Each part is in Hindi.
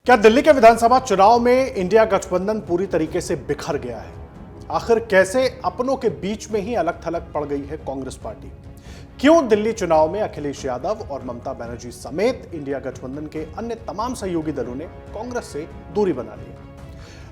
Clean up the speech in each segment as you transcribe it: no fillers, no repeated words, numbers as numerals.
क्या दिल्ली के विधानसभा चुनाव में इंडिया गठबंधन पूरी तरीके से बिखर गया है? आखिर कैसे अपनों के बीच में ही अलग थलग पड़ गई है कांग्रेस पार्टी? क्यों दिल्ली चुनाव में अखिलेश यादव और ममता बनर्जी समेत इंडिया गठबंधन के अन्य तमाम सहयोगी दलों ने कांग्रेस से दूरी बना ली?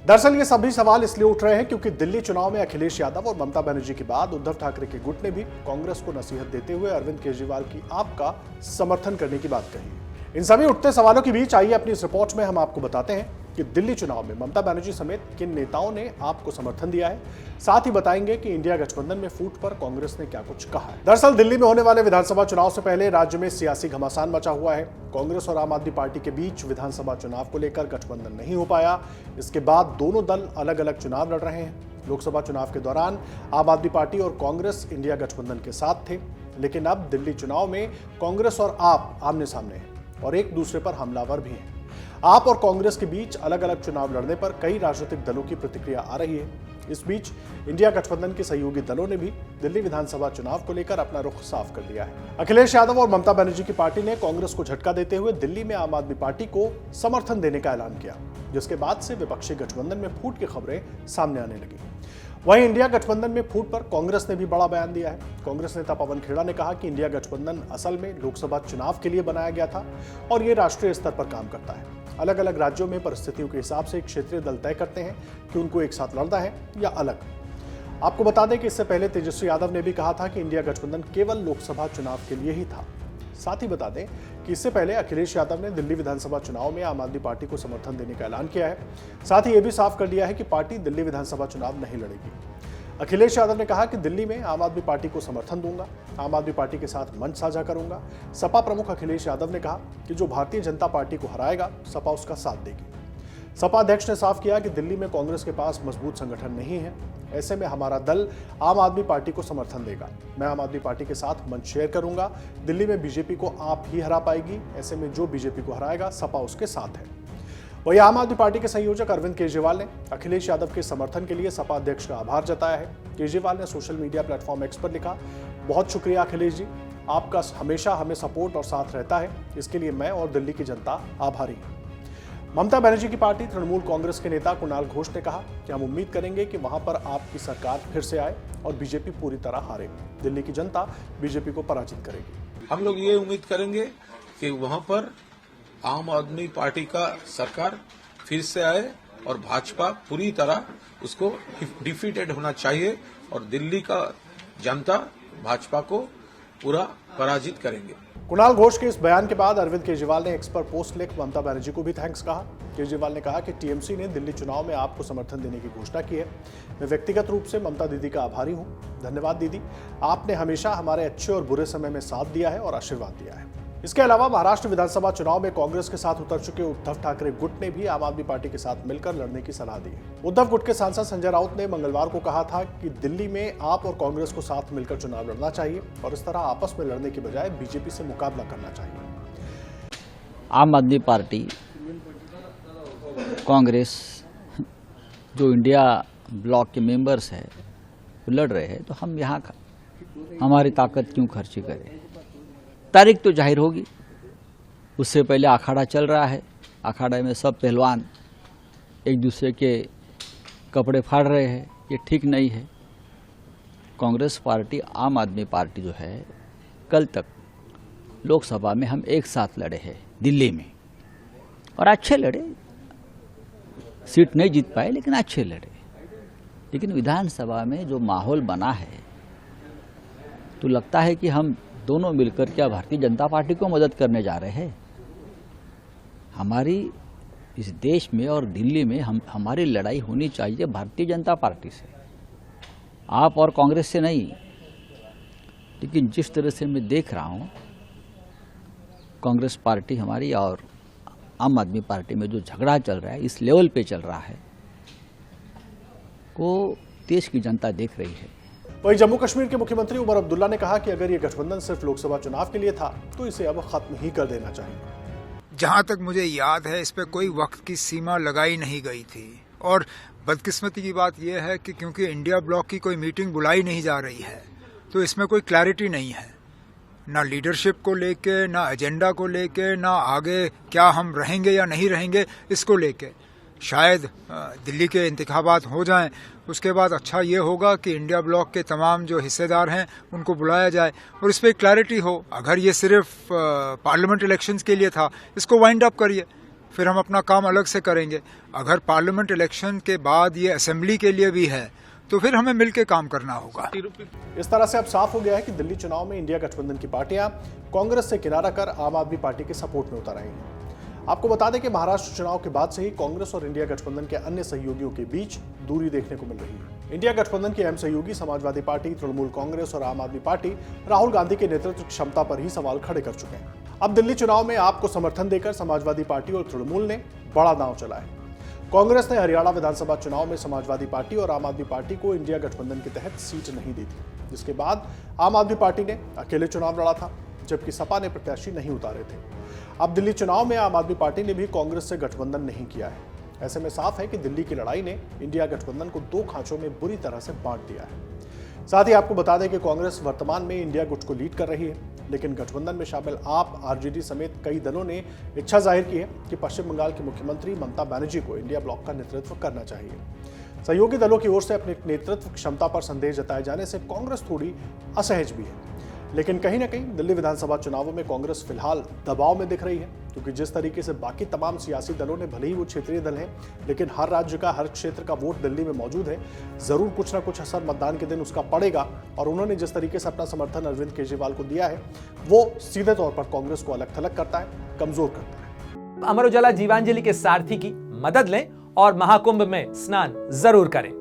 दरअसल ये सभी सवाल इसलिए उठ रहे हैं क्योंकि दिल्ली चुनाव में अखिलेश यादव और ममता बनर्जी के बाद उद्धव ठाकरे के गुट ने भी कांग्रेस को नसीहत देते हुए अरविंद केजरीवाल की आप का समर्थन करने की बात कही। इन सभी उठते सवालों के बीच आइए अपनी इस रिपोर्ट में हम आपको बताते हैं कि दिल्ली चुनाव में ममता बनर्जी समेत किन नेताओं ने आपको समर्थन दिया है। साथ ही बताएंगे कि इंडिया गठबंधन में फूट पर कांग्रेस ने क्या कुछ कहा है। दरअसल दिल्ली में होने वाले विधानसभा चुनाव से पहले राज्य में सियासी घमासान मचा हुआ है। कांग्रेस और आम आदमी पार्टी के बीच विधानसभा चुनाव को लेकर गठबंधन नहीं हो पाया। इसके बाद दोनों दल अलग अलग चुनाव लड़ रहे हैं। लोकसभा चुनाव के दौरान आम आदमी पार्टी और कांग्रेस इंडिया गठबंधन के साथ थे, लेकिन अब दिल्ली चुनाव में कांग्रेस और आप आमने सामने हैं और एक दूसरे पर हमलावर भी हैं। आप और कांग्रेस के बीच अलग अलग चुनाव लड़ने पर कई राजनीतिक दलों की प्रतिक्रिया आ रही है। इस बीच इंडिया गठबंधन के सहयोगी दलों ने भी दिल्ली विधानसभा चुनाव को लेकर अपना रुख साफ कर दिया है। अखिलेश यादव और ममता बनर्जी की पार्टी ने कांग्रेस को झटका देते हुए दिल्ली में आम आदमी पार्टी को समर्थन देने का ऐलान किया, जिसके बाद से विपक्षी गठबंधन में फूट की खबरें सामने आने लगी। वहीं इंडिया गठबंधन में फूट पर कांग्रेस ने भी बड़ा बयान दिया है। कांग्रेस नेता पवन खेड़ा ने कहा कि इंडिया गठबंधन असल में लोकसभा चुनाव के लिए बनाया गया था और ये राष्ट्रीय स्तर पर काम करता है। अलग अलग राज्यों में परिस्थितियों के हिसाब से क्षेत्रीय दल तय करते हैं कि उनको एक साथ लड़ना है या अलग। आपको बता दें कि इससे पहले तेजस्वी यादव ने भी कहा था कि इंडिया गठबंधन केवल लोकसभा चुनाव के लिए ही था। साथ ही बता दें कि इससे पहले अखिलेश यादव ने दिल्ली विधानसभा चुनाव में आम आदमी पार्टी को समर्थन देने का ऐलान किया है। साथ ही यह भी साफ कर दिया है कि पार्टी दिल्ली विधानसभा चुनाव नहीं लड़ेगी। अखिलेश यादव ने कहा कि दिल्ली में आम आदमी पार्टी को समर्थन दूंगा, आम आदमी पार्टी के साथ मंच साझा करूंगा। सपा प्रमुख अखिलेश यादव ने कहा कि जो भारतीय जनता पार्टी को हराएगा, सपा उसका साथ देगी। सपा अध्यक्ष ने साफ किया कि दिल्ली में कांग्रेस के पास मजबूत संगठन नहीं है। ऐसे में हमारा दल आम आदमी पार्टी को समर्थन देगा। मैं आम आदमी पार्टी के साथ मंच शेयर करूंगा। दिल्ली में बीजेपी को आप ही हरा पाएगी। ऐसे में जो बीजेपी को हराएगा, सपा उसके साथ है। वहीं आम आदमी पार्टी के संयोजक अरविंद केजरीवाल ने अखिलेश यादव के समर्थन के लिए सपा अध्यक्ष का आभार जताया है। केजरीवाल ने सोशल मीडिया प्लेटफॉर्म एक्स पर लिखा, बहुत शुक्रिया अखिलेश जी, आपका हमेशा हमें सपोर्ट और साथ रहता है। इसके लिए मैं और दिल्ली की जनता आभारी है। ममता बनर्जी की पार्टी तृणमूल कांग्रेस के नेता कुणाल घोष ने कहा कि हम उम्मीद करेंगे कि वहां पर आपकी सरकार फिर से आए और बीजेपी पूरी तरह हारे। दिल्ली की जनता बीजेपी को पराजित करेगी। हम लोग ये उम्मीद करेंगे कि वहां पर आम आदमी पार्टी का सरकार फिर से आए और भाजपा पूरी तरह उसको डिफीटेड होना चाहिए और दिल्ली का जनता भाजपा को पूरा पराजित करेंगे। कुणाल घोष के इस बयान के बाद अरविंद केजरीवाल ने एक्स पर पोस्ट लिख ममता बनर्जी को भी थैंक्स कहा। केजरीवाल ने कहा कि टीएमसी ने दिल्ली चुनाव में आपको समर्थन देने की घोषणा की है। मैं व्यक्तिगत रूप से ममता दीदी का आभारी हूं। धन्यवाद दीदी, आपने हमेशा हमारे अच्छे और बुरे समय में साथ दिया है और आशीर्वाद दिया है। इसके अलावा महाराष्ट्र विधानसभा चुनाव में कांग्रेस के साथ उतर चुके उद्धव ठाकरे गुट ने भी आम आदमी पार्टी के साथ मिलकर लड़ने की सलाह दी है। उद्धव गुट के सांसद संजय राउत ने मंगलवार को कहा था कि दिल्ली में आप और कांग्रेस को साथ मिलकर चुनाव लड़ना चाहिए और इस तरह आपस में लड़ने की बजाय बीजेपी से मुकाबला करना चाहिए। आम आदमी पार्टी, कांग्रेस जो इंडिया ब्लॉक के मेंबर्स है वो लड़ रहे हैं, तो हम यहाँ हमारी ताकत क्यों खर्ची करें। तारीख तो जाहिर होगी, उससे पहले अखाड़ा चल रहा है। अखाड़े में सब पहलवान एक दूसरे के कपड़े फाड़ रहे हैं, ये ठीक नहीं है। कांग्रेस पार्टी, आम आदमी पार्टी जो है, कल तक लोकसभा में हम एक साथ लड़े हैं दिल्ली में और अच्छे लड़े। सीट नहीं जीत पाए लेकिन अच्छे लड़े। लेकिन विधानसभा में जो माहौल बना है तो लगता है कि हम दोनों मिलकर क्या भारतीय जनता पार्टी को मदद करने जा रहे हैं। हमारी इस देश में और दिल्ली में हमारी लड़ाई होनी चाहिए भारतीय जनता पार्टी से, आप और कांग्रेस से नहीं। लेकिन जिस तरह से मैं देख रहा हूं, कांग्रेस पार्टी हमारी और आम आदमी पार्टी में जो झगड़ा चल रहा है, इस लेवल पे चल रहा है, को देश की जनता देख रही है। वहीं जम्मू कश्मीर के मुख्यमंत्री उमर अब्दुल्ला ने कहा कि अगर ये गठबंधन सिर्फ लोकसभा चुनाव के लिए था तो इसे अब खत्म ही कर देना चाहिए। जहां तक मुझे याद है, इस पे कोई वक्त की सीमा लगाई नहीं गई थी और बदकिस्मती की बात यह है कि क्योंकि इंडिया ब्लॉक की कोई मीटिंग बुलाई नहीं जा रही है, तो इसमें कोई क्लैरिटी नहीं है। ना लीडरशिप को लेके, ना एजेंडा को लेके, ना आगे क्या हम रहेंगे या नहीं रहेंगे इसको लेके। शायद दिल्ली के इंतखाबात हो जाएं, उसके बाद अच्छा ये होगा कि इंडिया ब्लॉक के तमाम जो हिस्सेदार हैं उनको बुलाया जाए और इस पर क्लैरिटी हो। अगर ये सिर्फ पार्लियामेंट इलेक्शंस के लिए था, इसको वाइंड अप करिए, फिर हम अपना काम अलग से करेंगे। अगर पार्लियामेंट इलेक्शन के बाद ये असेंबली के लिए भी है तो फिर हमें मिलकर काम करना होगा। इस तरह से अब साफ हो गया है कि दिल्ली चुनाव में इंडिया गठबंधन की पार्टियां कांग्रेस से किनारा कर आम आदमी पार्टी के सपोर्ट में उतर आई हैं। आपको बता दें कि महाराष्ट्र चुनाव के बाद से ही कांग्रेस और इंडिया गठबंधन के अन्य सहयोगियों के बीच दूरी देखने को मिल रही है। इंडिया गठबंधन के अहम सहयोगी समाजवादी पार्टी, तृणमूल कांग्रेस और आम आदमी पार्टी राहुल गांधी के नेतृत्व क्षमता पर ही सवाल खड़े कर चुके हैं। अब दिल्ली चुनाव में आपको समर्थन देकर समाजवादी पार्टी और तृणमूल ने बड़ा दांव चला है। कांग्रेस ने हरियाणा विधानसभा चुनाव में समाजवादी पार्टी और आम आदमी पार्टी को इंडिया गठबंधन के तहत सीट नहीं दी थी, जिसके बाद आम आदमी पार्टी ने अकेले चुनाव लड़ा था, जबकि सपा ने प्रत्याशी नहीं उतारे थे। अब दिल्ली चुनाव में आम आदमी पार्टी ने भी कांग्रेस से गठबंधन नहीं किया है। ऐसे में साफ है कि दिल्ली की लड़ाई ने इंडिया गठबंधन को दो खांचों में बुरी तरह से बांट दिया है। साथ ही आपको बता दें कि कांग्रेस वर्तमान में इंडिया गुट को लीड कर रही है, लेकिन गठबंधन में शामिल आप, आरजेडी समेत कई दलों ने इच्छा जाहिर की है कि पश्चिम बंगाल की मुख्यमंत्री ममता बनर्जी को इंडिया ब्लॉक का नेतृत्व करना चाहिए। सहयोगी दलों की ओर से अपने नेतृत्व क्षमता पर संदेह जताए जाने से कांग्रेस थोड़ी असहज भी है, लेकिन कहीं ना कहीं दिल्ली विधानसभा चुनावों में कांग्रेस फिलहाल दबाव में दिख रही है, क्योंकि जिस तरीके से बाकी तमाम सियासी दलों ने, भले ही वो क्षेत्रीय दल हैं, लेकिन हर राज्य का, हर क्षेत्र का वोट दिल्ली में मौजूद है, जरूर कुछ ना कुछ असर मतदान के दिन उसका पड़ेगा। और उन्होंने जिस तरीके से अपना समर्थन अरविंद केजरीवाल को दिया है, वो सीधे तौर पर कांग्रेस को अलग थलग करता है, कमजोर करता है। अमर उजाला जीवांजलि के सारथी की मदद लें और महाकुंभ में स्नान जरूर करें।